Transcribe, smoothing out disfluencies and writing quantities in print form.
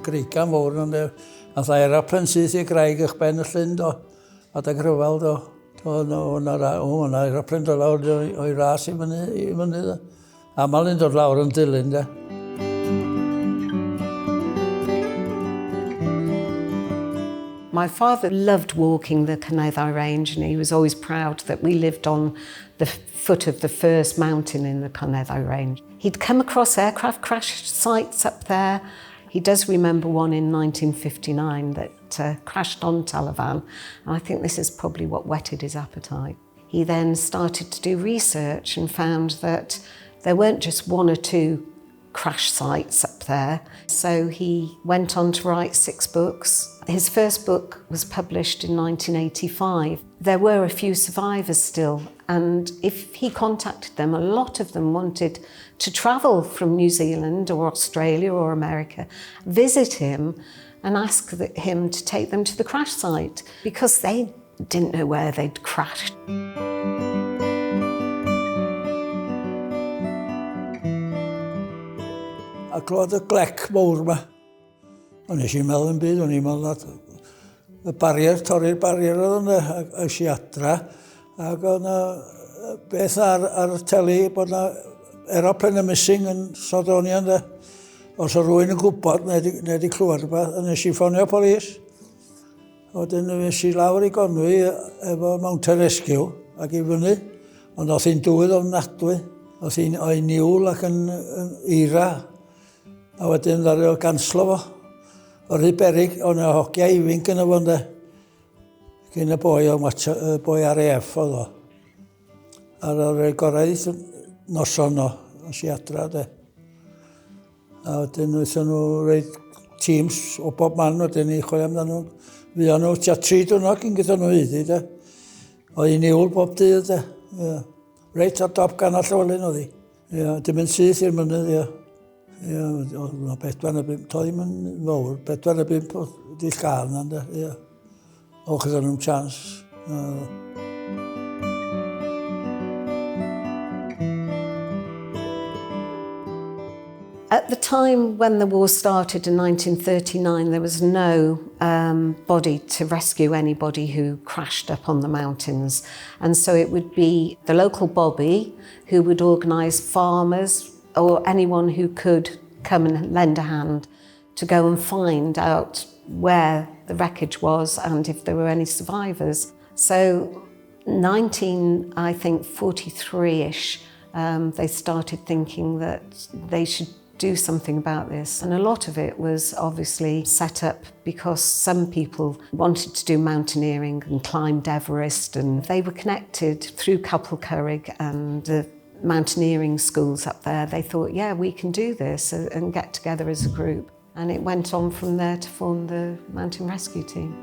greigan mowr yna. A dda aeroplan syth I graig eich ben y llyn do. A da gryfel do. O'na aeroplan do lawr o'i ras I fyny da. Amal yn dod lawr yn dilyn da. My father loved walking the Cyneddau Range and he was always proud that we lived on the foot of the first mountain in the Cyneddau Range. He'd come across aircraft crash sites up there. He does remember one in 1959 that crashed on Talaván, and I think this is probably what whetted his appetite. He then started to do research and found that there weren't just one or two crash sites up there. So he went on to write 6 books. His first book was published in 1985. There were a few survivors still, and if he contacted them, a lot of them wanted to travel from New Zealand or Australia or America, visit him and ask him to take them to the crash site because they didn't know where they'd crashed. A clywed y glec mowr yma. O'n eisiau meddwl yn byd, o'n i'n meddwl y barier, torri'r barier oedd yna, a eisiau adra. Ac o'na beth ar y teli bod yna aeroplan y missing yn Sardonia. Os o rwy'n yn gwybod neu di clywed rhywbeth, yn eisiau ffonio polis. Wedyn eisiau lawr I Gonwy efo Mountain Rescue ac I fyny. Ond oedd hi'n dwydd ofnadwy. Oedd hi'n o'i niwl ac yn eira. A wedyn ddaru o ganslo fo. O'r rhy berig, o'n y hogia ifing gyda fo ynde. Gyn y boi boi RAF oedd o. Ar o'r gorau noson o, os I adra de. A wedyn wnaethon nhw reid teams o bob man wedyn I chwilio amdano nhw. Fuon nhw tua 3 diwrnod cyn gyda nhw hyddi de. Oedd I niwl bob dydd de. Reit ar dop gan all Llywelyn oedd hi. Dim yn syth i'r mynydd, ia. Oedd 45, toedd ddim yn fawr, 45 o dill gael yna, ynde, ia. Och ydyn nhw'n chans. At the time when the war started in 1939, there was no body to rescue anybody who crashed up on the mountains. And so it would be the local bobby who would organise farmers or anyone who could come and lend a hand to go and find out where the wreckage was and if there were any survivors. So 1943-ish, they started thinking that they should do something about this. And a lot of it was obviously set up because some people wanted to do mountaineering and climbed Everest, and they were connected through Capel Currig and the mountaineering schools up there. They thought, yeah, we can do this and get together as a group. And it went on from there to form the Mountain Rescue Team.